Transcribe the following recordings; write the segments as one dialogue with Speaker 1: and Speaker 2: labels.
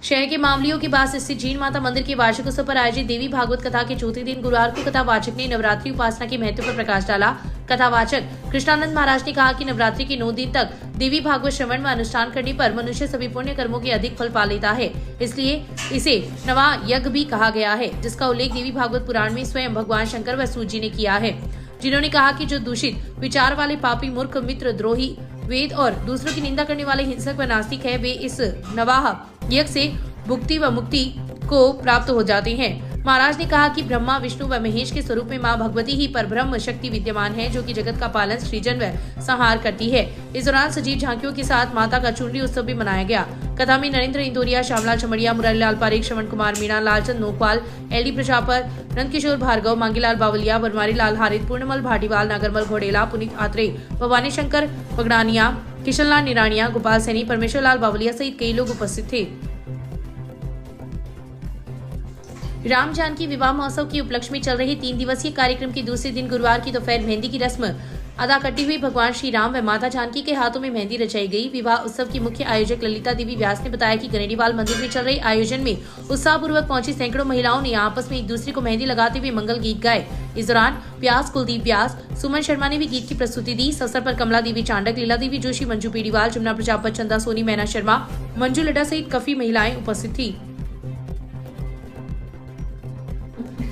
Speaker 1: शहर के मामलियों के पास स्थित जीण माता मंदिर के वार्षिक उत्सव पर आयोजित देवी भागवत कथा के चौथे दिन गुरुवार को कथावाचक ने नवरात्रि उपासना के महत्व पर प्रकाश डाला। कथावाचक कृष्णानंद महाराज ने कहा कि नवरात्रि के 9 दिन तक देवी भागवत श्रवण व अनुष्ठान करने पर मनुष्य सभी पुण्य कर्मों के अधिक फल पा लेता है, इसलिए इसे नवा यज्ञ भी कहा गया है, जिसका उल्लेख देवी भागवत पुराण में स्वयं भगवान शंकर व सूत जी ने किया है, जिन्होंने कहा कि जो दूषित विचार वाले पापी, मूर्ख, मित्र द्रोही, वेद और दूसरों की निंदा करने वाले हिंसक व नास्तिक है, वे इस नवाह यज्ञ से भुक्ति व मुक्ति को प्राप्त हो जाते हैं। महाराज ने कहा कि ब्रह्मा, विष्णु व महेश के स्वरूप में मां भगवती ही परब्रह्म शक्ति विद्यमान है, जो कि जगत का पालन, सृजन व संहार करती है। इस दौरान सजीव झांकियों के साथ माता का चुनरी उत्सव भी मनाया गया। कथा में नरेंद्र इंदौरिया, श्यामलाल चमड़िया, मुरारीलाल पारेख, श्रवण कुमार मीणा, लालचंद नोकवाल, एलडी प्रजापर, नंदकिशोर भार्गव, मांगीलाल बावलिया, बनवारी लाल हारित, पूर्णमल भाटीवाल, नागरमल घोडेला, पुनीत आत्रेय, भवानी शंकर पगड़ानिया, किशनलाल निरानिया, गोपाल सैनी, परमेश्वर लाल बावलिया सहित कई लोग उपस्थित थे। राम जानकी विवाह महोत्सव के उपलक्ष्य में चल रहे 3 दिवसीय कार्यक्रम के दूसरे दिन गुरुवार की दोपहर मेहंदी की रस्म अदा करती हुई भगवान श्री राम व माता जानकी के हाथों में मेहंदी रचाई गई। विवाह उत्सव की मुख्य आयोजक ललिता देवी व्यास ने बताया कि गनेडीवाल मंदिर में चल रहे आयोजन में उत्साहपूर्वक पहुंची सैकड़ों महिलाओं ने आपस में एक दूसरे को मेहंदी लगाते हुए मंगल गीत गाए। इस दौरान व्यास, कुलदीप व्यास, सुमन शर्मा ने भी गीत की प्रस्तुति दी। इस अवसर पर कमला देवी चांडक, लीला देवी जोशी, मंजू पीड़ीवाल, जमुना प्रजापत, चंदा सोनी, मैना शर्मा, मंजू लड्डा सहित काफी महिलाएं उपस्थित थी।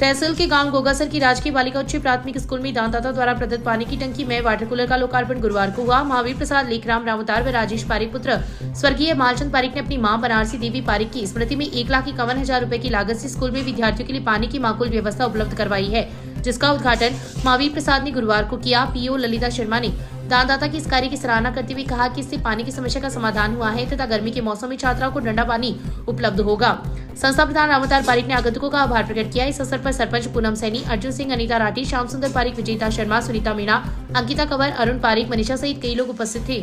Speaker 1: तहसील के गांव गोगासर की राजकीय बालिका उच्च प्राथमिक स्कूल में दानदाता द्वारा प्रदत्त पानी की टंकी में वाटर कूलर का लोकार्पण गुरुवार को हुआ। महावीर प्रसाद, लेखराम रामतार व राजेश पारिक पुत्र स्वर्गीय मालचंद पारिक ने अपनी मां बनारसी देवी पारिक की स्मृति में 1,51,000 रुपए की लागत से स्कूल में विद्यार्थियों के लिए पानी की माकूल व्यवस्था उपलब्ध करवाई है, जिसका उद्घाटन महावीर प्रसाद ने गुरुवार को किया। पीओ ललिता शर्मा ने दानदाता की इस कार्य की सराहना करते हुए कहा कि इससे पानी की समस्या का समाधान हुआ है तथा गर्मी के मौसम में छात्राओं को ठंडा पानी उपलब्ध होगा। संस्था प्रधान रामतार पारिक ने आगंतुकों का आभार प्रकट किया। इस अवसर पर सरपंच पूनम सैनी, अर्जुन सिंह, अनीता राठी, श्याम सुंदर पारिक, विजेता शर्मा, सुनीता मीणा, अंकिता कंवर, अरुण पारिक, मनीषा सहित कई लोग उपस्थित थे।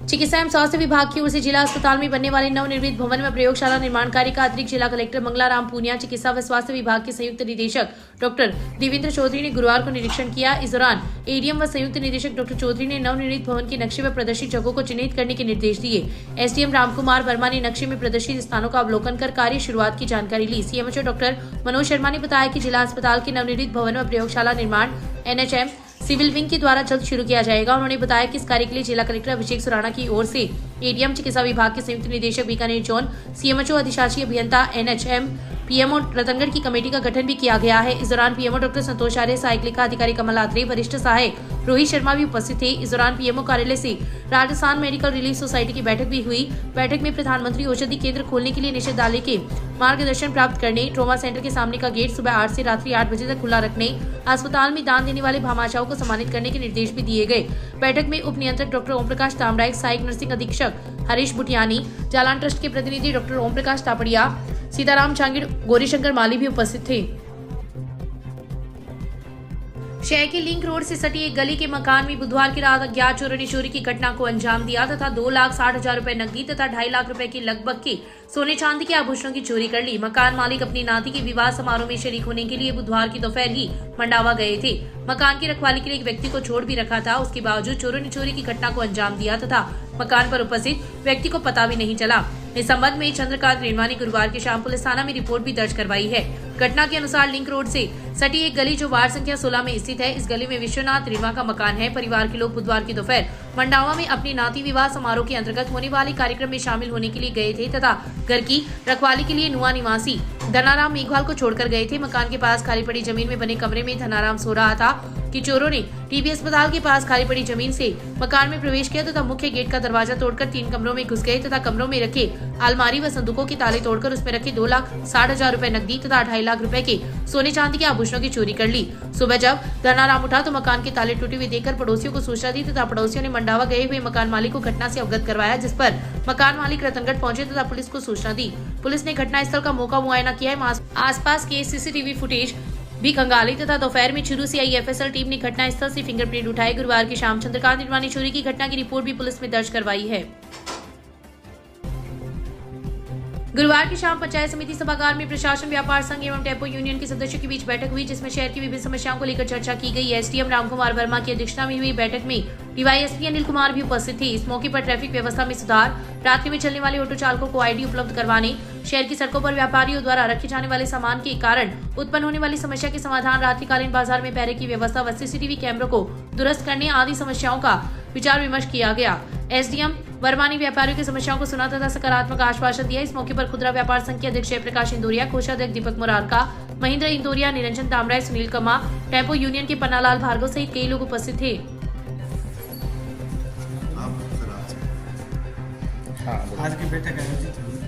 Speaker 1: चिकित्सा एवं स्वास्थ्य विभाग की ओर से जिला अस्पताल में बनने वाले नवनिर्मित भवन में प्रयोगशाला निर्माण कार्य का अतिरिक्त जिला कलेक्टर मंगलाराम पूनिया, चिकित्सा व स्वास्थ्य विभाग के संयुक्त निदेशक डॉक्टर देवेंद्र चौधरी ने गुरुवार को निरीक्षण किया। इस दौरान एडीएम व संयुक्त निदेशक डॉक्टर चौधरी ने नवनिर्मित भवन के नक्शे व प्रदर्शित जगहों को चिन्हित करने के निर्देश दिए। एसडीएम रामकुमार वर्मा ने नक्शे में प्रदर्शित स्थानों का अवलोकन कर कार्य शुरुआत की जानकारी ली। सीएमएचओ डॉक्टर मनोज शर्मा ने बताया कि जिला अस्पताल के नवनिर्मित भवन व प्रयोगशाला निर्माण एनएचएम सिविल विंग के द्वारा जल्द शुरू किया जाएगा। उन्होंने बताया कि इस कार्य के लिए जिला कलेक्टर अभिषेक सुराणा की ओर से एडीएम, चिकित्सा विभाग के संयुक्त निदेशक बीकानेर जोन, सीएमएचओ, अधिशासी अभियंता, एनएचएम, पीएमओ रतनगढ़ की कमेटी का गठन भी किया गया है। इस दौरान पीएमओ डॉक्टर संतोष आर्य, सहायक लेखा अधिकारी कमल आत्रे, वरिष्ठ सहायक रोहित शर्मा भी उपस्थित थे। इस दौरान पीएमओ कार्यालय से राजस्थान मेडिकल रिलीफ सोसाइटी की बैठक भी हुई। बैठक में प्रधानमंत्री औषधि केंद्र खोलने के लिए निषेधालय के मार्गदर्शन प्राप्त करने, ट्रॉमा सेंटर के सामने का गेट सुबह 8 से रात्रि 8 बजे तक खुला रखने, अस्पताल में दान देने वाले भामाशाहों को सम्मानित करने के निर्देश भी दिए गए। बैठक में उप नियंत्रक डॉक्टर ओम प्रकाश तामड़ाई, सहायक नर्सिंग अधीक्षक हरीश बुटियानी, जालान ट्रस्ट के प्रतिनिधि डॉक्टर ओम प्रकाश तापड़िया, सीताराम चांगिड़, गौरीशंकर माली भी उपस्थित थे। शहर के लिंक रोड से सटी एक गली के मकान में बुधवार की रात अज्ञात चोरों ने चोरी की घटना को अंजाम दिया तथा 2,60,000 रुपए नकदी तथा 2.5 लाख रुपए के लगभग के सोने चांदी के आभूषणों की चोरी कर ली। मकान मालिक अपनी नाती के विवाह समारोह में शरीक होने के लिए बुधवार की दोपहर ही मंडावा गए थे। मकान की रखवाली के लिए एक व्यक्ति को छोड़ भी रखा था। उसके बावजूद चोरों ने चोरी की घटना को अंजाम दिया तथा मकान पर उपस्थित व्यक्ति को पता भी नहीं चला। इस संबंध में चंद्रकांत रेणवा ने गुरुवार की शाम पुलिस थाना में रिपोर्ट भी दर्ज करवाई है। घटना के अनुसार लिंक रोड से सटी एक गली जो वार्ड संख्या 16 में स्थित है, इस गली में विश्वनाथ रेणवा का मकान है। परिवार के लोग बुधवार की दोपहर मंडावा में अपनी नाती विवाह समारोह के अंतर्गत होने वाले कार्यक्रम में शामिल होने के लिए गए थे तथा घर की रखवाली के लिए नुआ निवासी धनाराम मेघवाल को छोड़कर गए थे। मकान के पास खाली पड़ी जमीन में बने कमरे में धनाराम सो रहा था कि चोरों ने टीबी अस्पताल के पास खाली पड़ी जमीन से मकान में प्रवेश किया तथा मुख्य गेट का दरवाजा तोड़कर 3 कमरों में घुस गए तथा कमरों में रखे अलमारी व संदूकों के ताले तोड़कर उसमें रखे 2,60,000 रुपए नकदी तथा 2.5 लाख रुपए के सोने चांदी के आभूषणों की चोरी कर ली। सुबह जब धनाराम उठा तो मकान के ताले टूटे हुए देखकर पड़ोसियों को सूचना दी तथा पड़ोसियों ने मंडावा गए हुए मकान मालिक को घटना से अवगत करवाया, जिस पर मकान मालिक रतनगढ़ पहुंचे तथा पुलिस को सूचना दी। पुलिस ने घटनास्थल का मौका मुआयना किया है। आसपास के सीसीटीवी फुटेज भी खंगाली तथा दोपहर में चुरू से आई एफएसएल टीम ने घटनास्थल से फिंगरप्रिंट उठाए। गुरुवार की शाम चंद्रकांत रेणवा ने चोरी की घटना की रिपोर्ट भी पुलिस में दर्ज करवाई है। गुरुवार की शाम पंचायत समिति सभागार में प्रशासन, व्यापार संघ एवं टेम्पो यूनियन के सदस्यों के बीच बैठक हुई, जिसमें शहर की विभिन्न समस्याओं को लेकर चर्चा की गई। एसडीएम रामकुमार वर्मा की अध्यक्षता में हुई बैठक में डीवाईएसपी अनिल कुमार भी उपस्थित थे। इस मौके पर ट्रैफिक व्यवस्था में सुधार, रात्रि में चलने वाले ऑटो चालकों को आईडी उपलब्ध करवाने, शहर की सड़कों पर व्यापारियों द्वारा रखे जाने वाले सामान के कारण उत्पन्न होने वाली समस्या के समाधान, रात्रिकालीन बाजार में पहरे की व्यवस्था व सीसीटीवी कैमरों को दुरुस्त करने आदि समस्याओं का विचार विमर्श किया गया। एसडीएम वर्मा ने व्यापारियों की समस्याओं को सुना तथा सकारात्मक आश्वासन दिया। इस मौके पर खुदरा व्यापार संघ के अध्यक्ष जयप्रकाश इंदौरिया, कोषाध्यक्ष दीपक मुरारका, महेंद्र इंदौरिया, निरंजन तामराय, सुनील कमा, टेम्पो यूनियन के पन्नालाल भार्गव सहित कई लोग उपस्थित थे।
Speaker 2: आज की बैठक आयोजित हुई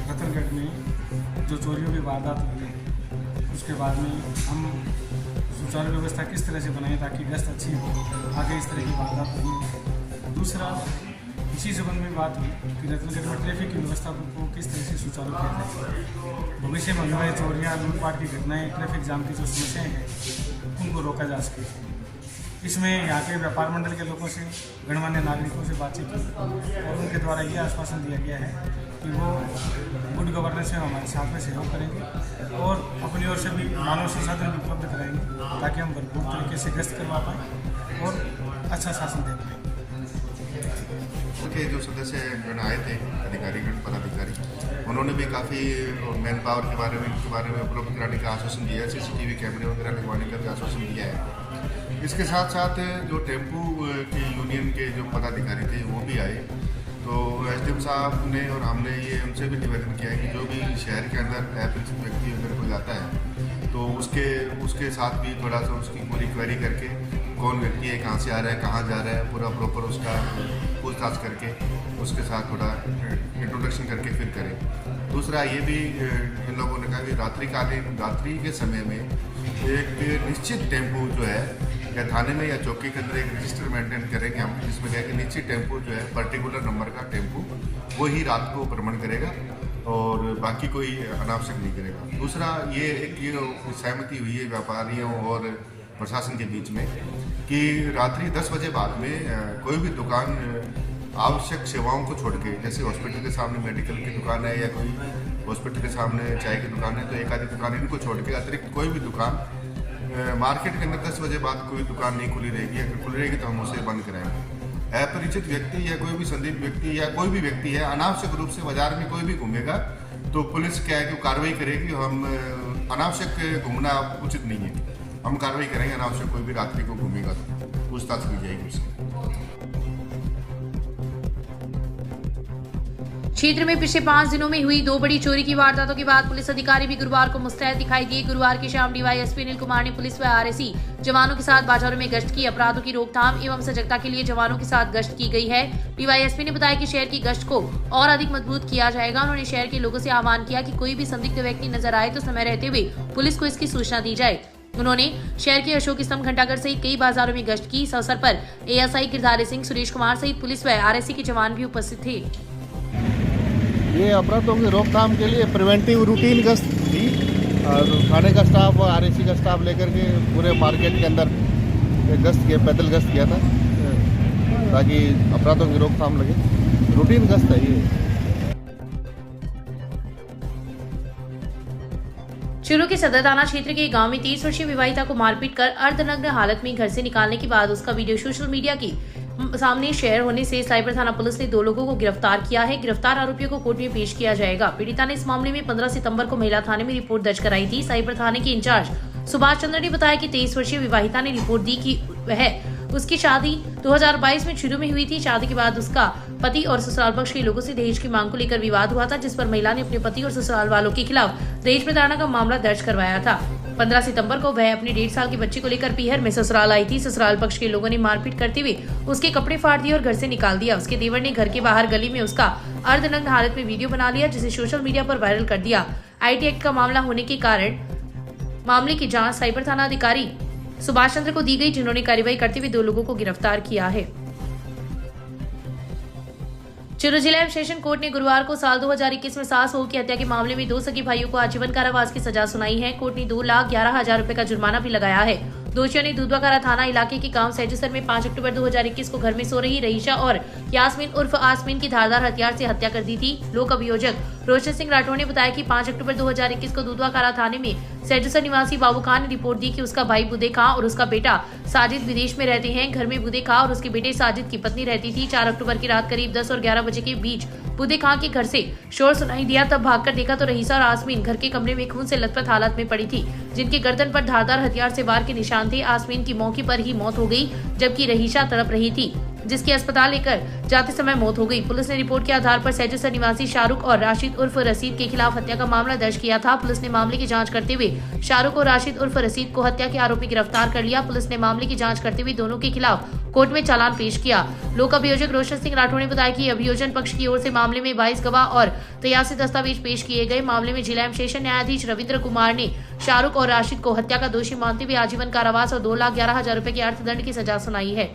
Speaker 2: रतनगढ़ में, जो चोरियों की वारदात हुई है उसके बाद में हम सुचारू व्यवस्था किस तरह से बनाएं ताकि गश्त अच्छी हो, आगे इस तरह की वारदात नहीं। दूसरा, इसी संबंध में बात हुई कि रतनगढ़ में ट्रैफिक की व्यवस्था को किस तरह से सुचारू किया जाए, भविष्य में होने वाली चोरियाँ, लूटपाट की घटनाएं, ट्रैफक जाम की जो समस्याएँ हैं उनको रोका जा सके। इसमें यहाँ के व्यापार मंडल के लोगों से, गणमान्य नागरिकों से बातचीत की और उनके द्वारा ये आश्वासन दिया गया है कि वो गुड गवर्नेंस में हमारे साथ में सहयोग करेंगे और अपनी ओर से भी मानव संसाधन भी उपलब्ध कराएंगे ताकि हम भरपूर तरीके से गश्त करवा पाएँ और अच्छा शासन दे पाएँ।
Speaker 3: के जो सदस्य आए थे, अधिकारीगण, पदाधिकारी, उन्होंने भी काफ़ी मैन पावर के बारे में उपलब्ध कराने का आश्वासन दिया है, सीसीटीवी कैमरे वगैरह लगवाने का भी आश्वासन दिया है। इसके साथ साथ जो टेम्पू के यूनियन के जो पदाधिकारी थे वो भी आए, तो एसडीएम साहब ने और हमने ये उनसे भी निवेदन किया है कि जो भी शहर के अंदर अपरिचित व्यक्ति अगर कोई आता है तो उसके साथ भी थोड़ा सा उसकी पूरी क्वेरी करके कौन व्यक्ति है, कहाँ से आ रहा है, कहाँ जा रहा है, पूरा प्रॉपर उसका पूछताछ करके उसके साथ थोड़ा इंट्रोडक्शन करके फिर करें। दूसरा ये भी इन लोगों ने कहा कि रात्रि के समय में एक निश्चित टेम्पो जो है या थाने में या चौकी के अंदर एक रजिस्टर मेंटेन करेंगे हम, जिसमें क्या कि निश्चित टेम्पो जो है पर्टिकुलर नंबर का टेम्पो वो ही रात को भ्रमण करेगा और बाकी कोई अनावश्यक नहीं करेगा। दूसरा ये सहमति हुई है व्यापारियों और प्रशासन के बीच में कि रात्रि 10 बजे बाद में कोई भी दुकान आवश्यक सेवाओं को छोड़ के, जैसे हॉस्पिटल के सामने मेडिकल की दुकान है या कोई हॉस्पिटल के सामने चाय की दुकान है, तो एक आधी दुकान इनको छोड़ के अतिरिक्त कोई भी दुकान मार्केट के अंदर 10 बजे बाद कोई दुकान नहीं खुली रहेगी। अगर खुली रहेगी तो हम उसे बंद कराएंगे। अपरिचित व्यक्ति या कोई भी संदिग्ध व्यक्ति या कोई भी व्यक्ति है अनावश्यक रूप से बाजार में कोई भी घूमेगा तो पुलिस क्या है कि कार्रवाई करेगी। हम अनावश्यक घूमना उचित नहीं है, हम कार्रवाई करेंगे। अनावश्यक कोई भी रात्रि को घूमेगा तो पूछताछ की जाएगी उससे।
Speaker 1: क्षेत्र में पिछले 5 दिनों में हुई 2 बड़ी चोरी की वारदातों के बाद पुलिस अधिकारी भी गुरुवार को मुस्तैद दिखाई दिए। गुरुवार की शाम डीवाईएसपी अनिल कुमार ने पुलिस व आरएसी जवानों के साथ बाजारों में गश्त की। अपराधों की रोकथाम एवं सजगता के लिए जवानों के साथ गश्त की गई है। डीवाईएसपी ने बताया कि शहर की गश्त को और अधिक मजबूत किया जाएगा। उन्होंने शहर के लोगों से आह्वान किया कि कोई भी संदिग्ध व्यक्ति नजर आए तो समय रहते हुए पुलिस को इसकी सूचना दी जाए। उन्होंने शहर के अशोक स्तंभ, घंटाघर सहित कई बाजारों में गश्त की। इस अवसर पर एएसआई गिरधारी सिंह, सुरेश कुमार सहित पुलिस व आरएसी के जवान भी उपस्थित थे।
Speaker 4: ये अपराधों की रोकथाम के लिए प्रिवेंटिव रूटीन गश्त थी और थाने का स्टाफ और आरएसी का स्टाफ लेकर के पूरे मार्केट के अंदर पैदल गश्त किया था ताकि अपराधों की रोकथाम लगे। रूटीन गश्त है ये।
Speaker 1: चूरू के सदर थाना क्षेत्र के गांव में 30 वर्षीय विवाहिता को मारपीट कर अर्धनग्न हालत में घर से निकालने के बाद उसका वीडियो सोशल मीडिया की सामने शेयर होने से साइबर थाना पुलिस ने 2 लोगों को गिरफ्तार किया है। गिरफ्तार आरोपियों को कोर्ट में पेश किया जाएगा। पीड़िता ने इस मामले में 15 सितंबर को महिला थाने में रिपोर्ट दर्ज कराई थी। साइबर थाने के इंचार्ज सुभाष चंद्र ने बताया कि 23 वर्षीय विवाहिता ने रिपोर्ट दी कि उसकी शादी 2022 में चूरू में हुई थी। शादी के बाद उसका पति और ससुराल पक्ष के लोगों से दहेज की मांग को लेकर विवाद हुआ था, जिस पर महिला ने अपने पति और ससुराल वालों के खिलाफ दहेज प्रताड़ना का मामला दर्ज करवाया था। 15 सितंबर को वह अपने 1.5 साल के बच्चे को लेकर पीहर में ससुराल आई थी। ससुराल पक्ष के लोगों ने मारपीट करते हुए उसके कपड़े फाड़ दिए और घर से निकाल दिया। उसके देवर ने घर के बाहर गली में उसका अर्धनग्न हालत में वीडियो बना लिया, जिसे सोशल मीडिया पर वायरल कर दिया। आईटी एक्ट का मामला होने के कारण मामले की जांच साइबर थाना अधिकारी सुभाष चंद्र को दी गई, जिन्होंने कार्रवाई करते हुए 2 लोगों को गिरफ्तार किया है। चूरू जिला सेशन कोर्ट ने गुरुवार को साल 2021 में सास बहू की हत्या के मामले में 2 सगी भाइयों को आजीवन कारावास की सजा सुनाई है। कोर्ट ने 2,11,000 रुपए का जुर्माना भी लगाया है। दोषियों ने दूधवाकारा थाना इलाके के गांव सैजसर में 5 अक्टूबर 2021 को घर में सो रही रईशा और यास्मीन उर्फ आसमीन की धारदार हथियार से हत्या कर दी थी। लोक अभियोजक रोशन सिंह राठौड़ ने बताया कि 5 अक्टूबर 2021 को दुधवा कारा थाने में सैजुसा निवासी बाबू खान ने रिपोर्ट दी कि उसका भाई बुदे खां और उसका बेटा साजिद विदेश में रहते हैं। घर में बुदे खां और उसके बेटे साजिद की पत्नी रहती थी। 4 अक्टूबर की रात करीब 10 और 11 बजे के बीच बुदे खां के घर से शोर सुनाई दिया। तब भागकर देखा तो रहीसा और आसमीन घर के कमरे में खून से लथपथ हालत में पड़ी थी, जिनके गर्दन पर धारदार हथियार से वार के निशान थे। आसमीन की मौके पर ही मौत हो गई, जबकि रहीसा तड़प रही थी, जिसकी अस्पताल लेकर जाते समय मौत हो गई। पुलिस ने रिपोर्ट के आधार पर सैजुसा निवासी शाहरुख और राशिद उर्फ रसीद के खिलाफ हत्या का मामला दर्ज किया था। पुलिस ने मामले की जांच करते हुए शाहरुख और राशिद उर्फ रसीद को हत्या के आरोपी गिरफ्तार कर लिया। पुलिस ने मामले की जांच करते हुए दोनों के खिलाफ कोर्ट में चालान पेश किया। लोक अभियोजक रोशन सिंह राठौड़ ने बताया कि अभियोजन पक्ष की ओर से मामले में 22 गवाह और 83 दस्तावेज पेश किए गए। मामले में जिला एवं सेशन न्यायाधीश रविंद्र कुमार ने शाहरुख और राशिद को हत्या का दोषी मानते हुए आजीवन कारावास और 2,11,000 रुपए के अर्थदंड की सजा सुनाई है।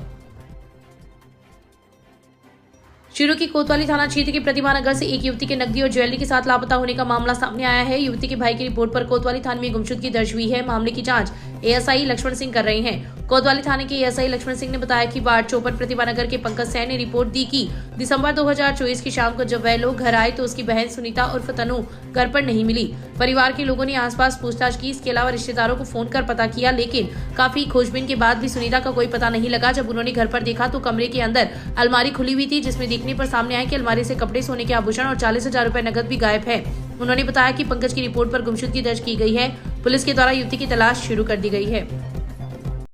Speaker 1: शिरू की कोतवाली थाना क्षेत्र के प्रतिभा नगर से एक युवती के नकदी और ज्वेलरी के साथ लापता होने का मामला सामने आया है। युवती के भाई की रिपोर्ट पर कोतवाली थाने में गुमशुदगी दर्ज हुई है। मामले की जांच एएसआई लक्ष्मण सिंह कर रहे हैं। कोतवाली थाने के एएसआई लक्ष्मण सिंह ने बताया कि वार्ड चौपट प्रतिभा नगर के पंकज सैन ने रिपोर्ट दी कि दिसंबर 2024 की शाम को जब वह लोग घर आए तो उसकी बहन सुनीता उर्फ तनु घर पर नहीं मिली। परिवार के लोगों ने आसपास पूछताछ की। इसके अलावा रिश्तेदारों को फोन कर पता किया, लेकिन काफी खोजबीन के बाद भी सुनीता का कोई पता नहीं लगा। जब उन्होंने घर पर देखा तो कमरे के अंदर अलमारी खुली हुई थी, जिसमें देखने पर सामने आया कि अलमारी से कपड़े, सोने के आभूषण और 40,000 रुपए नकद भी गायब है। उन्होंने बताया कि पंकज की रिपोर्ट पर गुमशुदगी दर्ज की गई है। पुलिस के द्वारा युवती की तलाश शुरू कर दी गई है।